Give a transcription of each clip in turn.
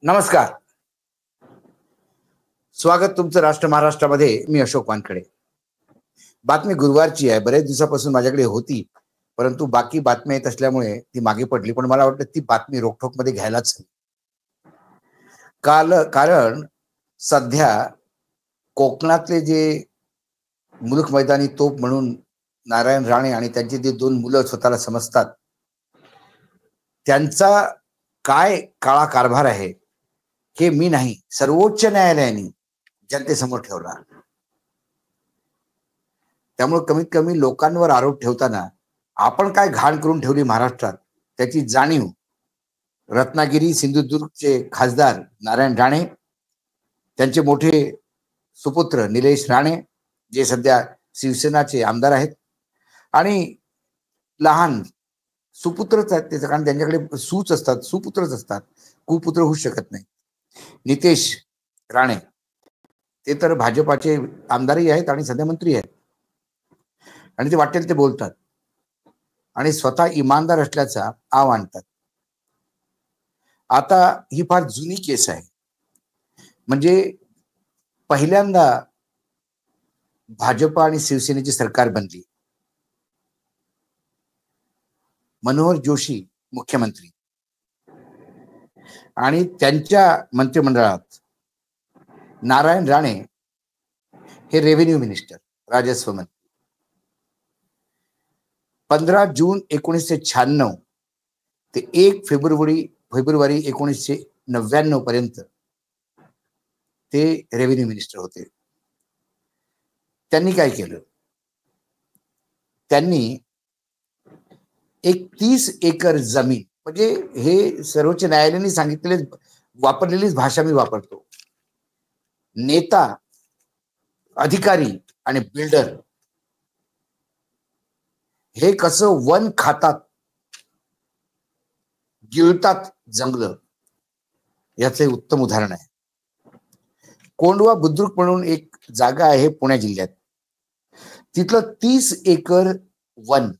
नमस्कार. स्वागत तुमचं राष्ट्र महाराष्ट्रामध्ये. मी अशोक वानखडे. बातमी गुरुवारची आहे. बरेच दिवसापासून माझ्याकडे होती, परंतु बाकी बातम्या येत असल्यामुळे ती मागे पडली. पण मला वाटतं ती बातमी रोखठोक मध्ये घ्यायलाच कारण सध्या कोकणातले जे मुलूक मैदानी तोप म्हणून नारायण राणे आणि त्यांची जे दोन मुलं स्वतःला समजतात, त्यांचा काय काळा कारभार आहे हे मी नाही, सर्वोच्च न्यायालयाने जनतेसमोर ठेवला. त्यामुळे कमीत कमी लोकांवर आरोप ठेवताना आपण काय घाण करून ठेवली महाराष्ट्रात त्याची जाणीव रत्नागिरी सिंधुदुर्गचे खासदार नारायण राणे, त्यांचे मोठे सुपुत्र निलेश राणे जे सध्या शिवसेनाचे आमदार आहेत, आणि लहान सुपुत्रच आहेत त्याचं, कारण त्यांच्याकडे सूच असतात, सुपुत्रच असतात, कुपुत्र होऊ शकत नाही, नितेश राणे, ते तर भाजपाचे आमदारही आहेत आणि सध्या मंत्री आहेत, आणि ते वाटेल ते बोलतात आणि स्वतः इमानदार असल्याचा आव आणतात. आता ही फार जुनी केस आहे. म्हणजे पहिल्यांदा भाजप आणि शिवसेनेची सरकार बनली, मनोहर जोशी मुख्यमंत्री, आणि त्यांच्या मंत्रिमंडळात नारायण राणे हे रेव्हेन्यू मिनिस्टर, राजस्व मंत्री. 15 जून 1996 ते 1 फेब्रुवारी 1999 पर्यंत ते रेव्हेन्यू मिनिस्टर होते. त्यांनी काय केलं? त्यांनी एक 30 एकर जमीन, म्हणजे हे सर्वोच्च न्यायालयाने सांगितलेले वापरलेलीच भाषा मी वापरतो, नेता, अधिकारी आणि बिल्डर हे कसं वन खातात, गिळतात जंगल, याचे उत्तम उदाहरण आहे. कोंडवा बुद्रुक म्हणून एक जागा आहे पुणे जिल्ह्यात, तिथलं 30 एकर वन,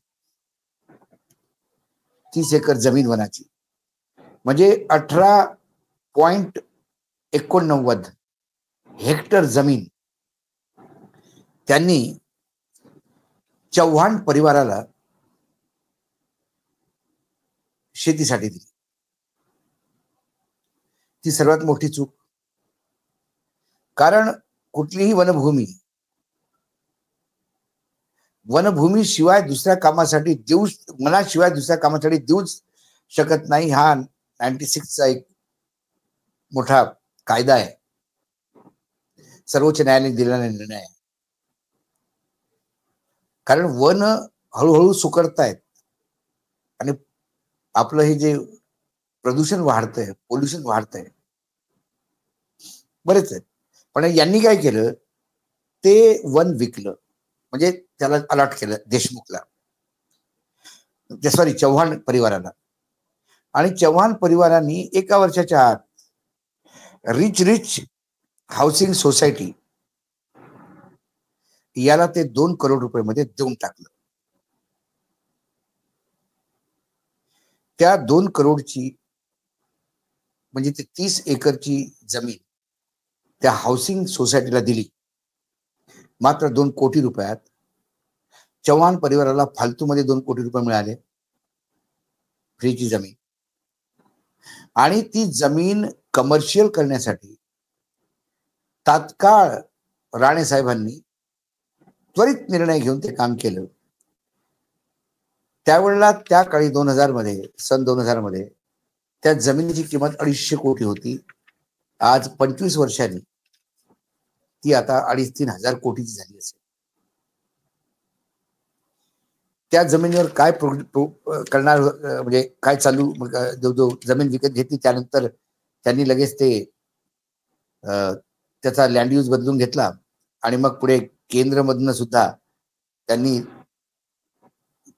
30 एकर जमीन वनाची, म्हणजे 18.89 हेक्टर जमीन त्यांनी चव्हाण परिवाराला शेतीसाठी दिली. ती सर्वात मोठी चूक. कारण कुठलीही वनभूमी शिवाय दुसऱ्या कामासाठी मनाशिवाय दुसऱ्या कामासाठी देऊच शकत नाही. हा 96चा एक मोठा कायदा आहे, सर्वोच्च न्यायालयाने दिलेला निर्णय आहे. कारण वन हळूहळू सुकरतायत आणि आपलं हे जे प्रदूषण वाढतंय, पोल्युशन वाढतंय, बरेच आहेत. पण यांनी काय केलं, ते वन विकलं, म्हणजे त्याला अलॉट केलं देशमुखला, सॉरी चव्हाण परिवाराला. आणि चव्हाण परिवारांनी एका वर्षाच्या आत रिच हाऊसिंग सोसायटी याला ते 2 करोड रुपये मध्ये देऊन टाकलं. त्या 2 करोडची, म्हणजे ते 30 एकरची जमीन त्या हाऊसिंग सोसायटीला दिली. मात्र 2 कोटी रुपयात चव्हाण परिवाराला फालतूमध्ये 2 कोटी रुपये मिळाले, फ्रीची जमीन. आणि ती जमीन कमर्शियल करण्यासाठी तात्काळ राणे साहेबांनी त्वरित निर्णय घेऊन ते काम केलं. त्यावेळेला त्या काळी सन 2000 मध्ये त्या जमिनीची किंमत 250 कोटी होती. आज 25 वर्षांनी ती आता 2,500-3 हजार कोटीची झाली असेल. त्या जमिनीवर काय करणार, म्हणजे काय चालू, जो जमीन विकत घेतली त्यानंतर त्यांनी लगेच ते त्याचा लँड यूज बदलून घेतला, आणि मग पुढे केंद्रमधनं सुद्धा त्यांनी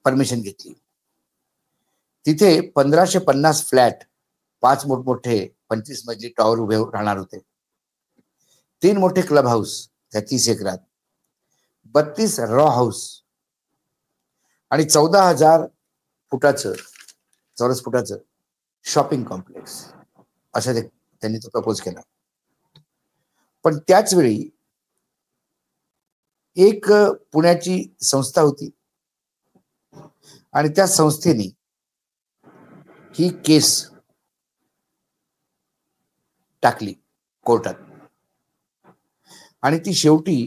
परमिशन घेतली. तिथे 1550 फ्लॅट, 5 मोठमोठे 25 मजली टॉवर उभे राहणार होते, 3 मोठे क्लब हाऊस त्या 30 एकरात, 32 रॉ हाऊस आणि 14,000 चौरस फुटाचं शॉपिंग कॉम्प्लेक्स, अशा ते त्यांनी तो प्रपोज केला. पण त्याच वेळी एक पुण्याची संस्था होती आणि त्या संस्थेने ही केस टाकली कोर्टात आणि ती शेवटी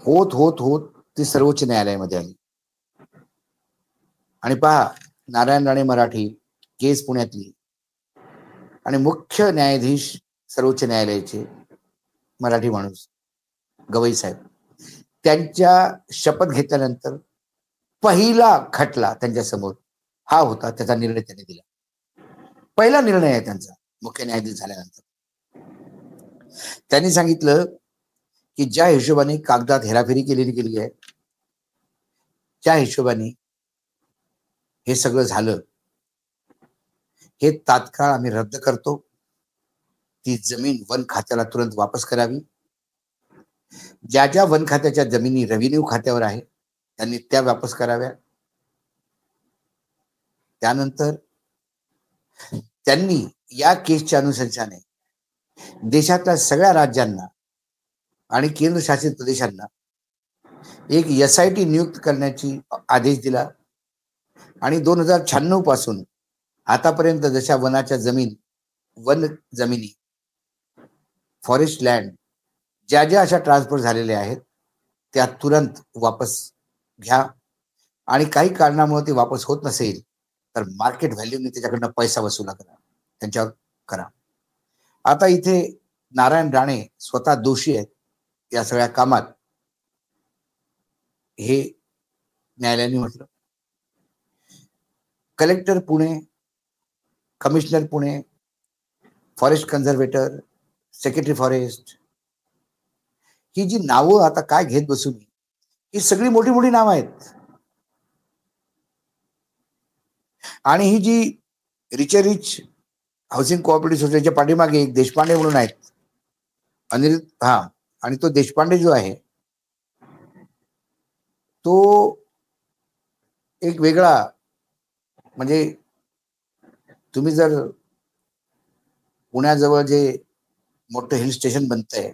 होत होत होत ती सर्वोच्च न्यायालयामध्ये आली. आणि पहा, नारायण राणे मराठी, केस पुण्यातली आणि मुख्य न्यायाधीश सर्वोच्च न्यायालयाचे मराठी माणूस गवई साहेब, त्यांच्या शपथ घेतल्यानंतर पहिला खटला त्यांच्या समोर हा होता. त्याचा निर्णय त्यांनी दिला. पहिला निर्णय आहे त्यांचा मुख्य न्यायाधीश झाल्यानंतर. त्यांनी सांगितलं की ज्या हिशोबाने कागदात हेराफेरी केलेली आहे, त्या हिशोबाने हे सगळं झालं, हे तात्काळ आम्ही रद्द करतो. ती जमीन वन खात्याला तुरंत वापस करावी. ज्या ज्या वन खात्याच्या जमिनी रेव्हेन्यू खात्यावर आहे त्यांनी त्या वापस कराव्या. त्यानंतर त्यांनी या केसच्या अनुषंगाने देशातल्या सगळ्या राज्यांना आणि केंद्रशासित प्रदेशांना एक SIT नियुक्त करण्याची आदेश दिला. आणि 2096 पासून आतापर्यंत जशा वनाच्या वन जमिनी, फॉरेस्ट लँड ज्या ज्या अशा ट्रान्सफर झालेल्या आहेत त्या तुरंत वापस घ्या. आणि काही कारणामुळे ते वापस होत नसेल तर मार्केट व्हॅल्यूने त्याच्याकडनं पैसा वसूल करा, त्यांच्यावर करा. आता इथे नारायण राणे स्वतः दोषी आहेत या सगळ्या कामात, हे न्यायालयाने म्हटलं. Collector Pune, commissioner Pune, forest conservator, secretary forest, ही जी नावं आता काय घेत बसू मी, ही सगळी मोठी मोठी नावं आहेत. आणि ही जी रिच हाऊसिंग कोऑपरेटिव्ह सोसायटीच्या पाठीमागे एक देशपांडे म्हणून आहेत, अनिल, आणि तो देशपांडे जो आहे तो एक वेगळा, म्हणजे तुम्ही जर पुण्याजवळ जे मोठं हिल स्टेशन बनतंय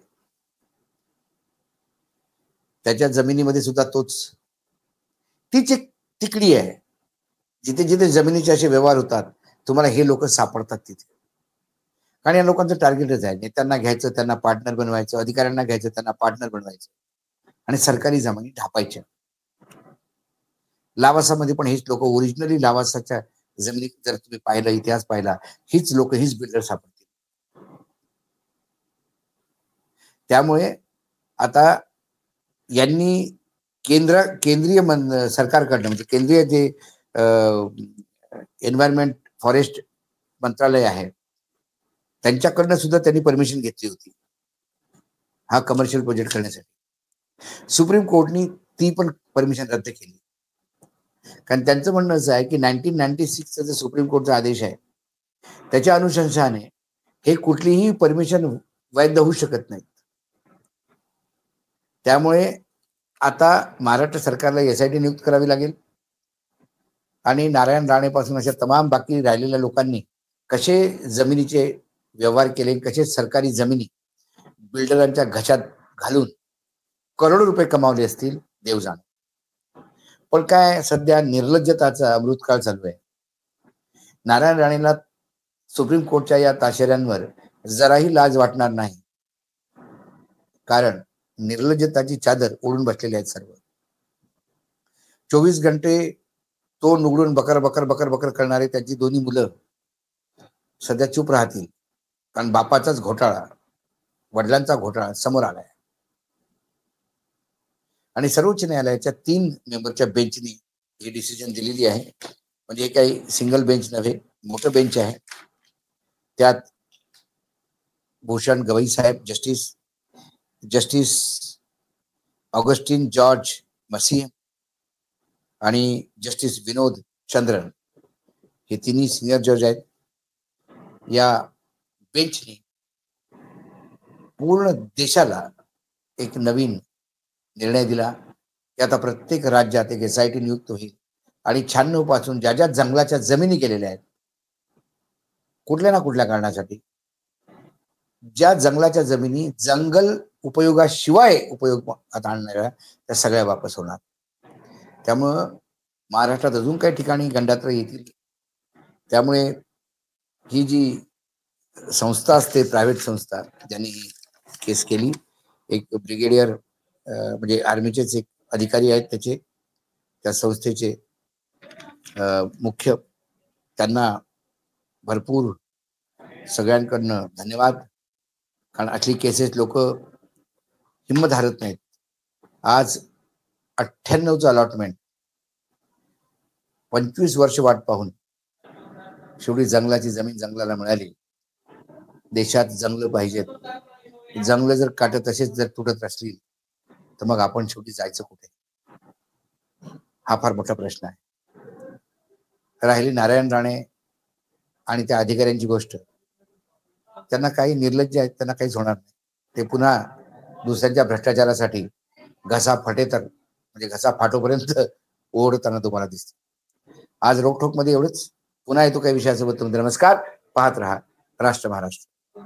त्याच्या जमिनीमध्ये सुद्धा तीच एक तिकडी आहे. जिथे जिथे जमिनीचे असे व्यवहार होतात तुम्हाला हे लोक सापडतात तिथे. कारण या लोकांचं टार्गेटच आहे, नेत्यांना घ्यायचं, त्यांना पार्टनर बनवायचं, अधिकाऱ्यांना घ्यायचं, त्यांना पार्टनर बनवायचं आणि सरकारी जमिनी ढापायच्या. लावासामध्ये पण हेच लोक, ओरिजिनली लावासाच्या जमिनी जर तुम्ही पाहिलं, इतिहास पाहिला, हीच लोक, हीच बिल्डर सापडतील. त्यामुळे आता यांनी केंद्रीय सरकारकडनं, म्हणजे केंद्रीय जे एन्व्हायरमेंट फॉरेस्ट मंत्रालय आहे त्यांच्याकडनं सुद्धा त्यांनी परमिशन घेतली होती हा कमर्शियल प्रोजेक्ट करण्यासाठी. सुप्रीम कोर्टनी ती पण परमिशन रद्द केली. कारण त्यांचं म्हणणं असं आहे की 1996चा जो सुप्रीम कोर्टचा आदेश आहे त्याच्या अनुषंगाने हे कुठलीही परमिशन वैध होऊ शकत नाहीत. त्यामुळे आता महाराष्ट्र सरकारला SIT नियुक्त करावी लागेल आणि नारायण राणे पासून अशा तमाम बाकी राहिलेल्या लोकांनी कसे जमिनीचे व्यवहार केले, कसे सरकारी जमिनी बिल्डरांच्या घशात घालून करोडो रुपये कमावले असतील, देव जाणे. पण काय सध्या निर्लज्जताचा अमृतकाळ चालू आहे. नारायण राणेला सुप्रीम कोर्टच्या या ताशेऱ्यांवर जराही लाज वाटणार नाही, कारण निर्लज्जताची चादर ओढून बसलेले आहेत सर्व. 24 घंटे तोंड उघडून बकर बकर बकर बकर करणारे त्यांची दोन्ही मुलं सध्या चूप राहतील, कारण बापाचाच घोटाळा, वडिलांचा घोटाळा समोर आलाय. आणि सर्वोच्च न्यायालयाच्या 3 मेंबरच्या बेंचनी ही डिसिजन दिलेली आहे. म्हणजे हे काही सिंगल बेंच नव्हे, मोठं बेंच आहे. त्यात भूषण गवई साहेब, जस्टिस ऑगस्टिन जॉर्ज मसीह आणि जस्टिस विनोद चंद्रन, हे तिन्ही सिनियर जज आहेत. या बेंचने पूर्ण देशाला एक नवीन निर्णय दिला की आता प्रत्येक राज्यात एक SIT नियुक्त होईल आणि 96 पासून ज्या ज्या जंगलाच्या जमिनी गेलेल्या आहेत कुठल्या ना कुठल्या कारणासाठी ज्या जंगलाच्या जमिनी जंगल उपयोगाशिवाय उपयोगात आणणाऱ्या त्या सगळ्या वापस होणार. त्यामुळं महाराष्ट्रात अजून काही ठिकाणी गंडात्र येतील. त्यामुळे ही जी संस्था असते, प्रायव्हेट संस्था, ज्यांनी ही केस केली, एक ब्रिगेडियर म्हणजे आर्मीचेच एक अधिकारी आहेत त्याचे, त्या संस्थेचे मुख्य, त्यांना भरपूर सगळ्यांकडनं धन्यवाद. कारण अशी केसेस लोक हिंमत हारत नाहीत. आज 98चं अलॉटमेंट 25 वर्ष वाट पाहून शेवटी जंगलाची जमीन जंगलाला मिळाली. देशात जंगल पाहिजेत. जंगल जर काट तसेच जर तुटत असतील तर मग आपण शेवटी जायचं कुठे, हा फार मोठा प्रश्न आहे. राहिली नारायण राणे आणि त्या अधिकाऱ्यांची गोष्ट, त्यांना काही निर्लज्ज आहेत, त्यांना काहीच होणार नाही. ते पुन्हा दुसऱ्यांच्या भ्रष्टाचारासाठी घसा फटे तर म्हणजे घसा फाटोपर्यंत ओढताना तुम्हाला दिसते. आज रोखोक मध्ये एवढंच. पुन्हा येतो काही विषयासोबत. नमस्कार. पाहत रहा राष्ट्र महाराष्ट्र.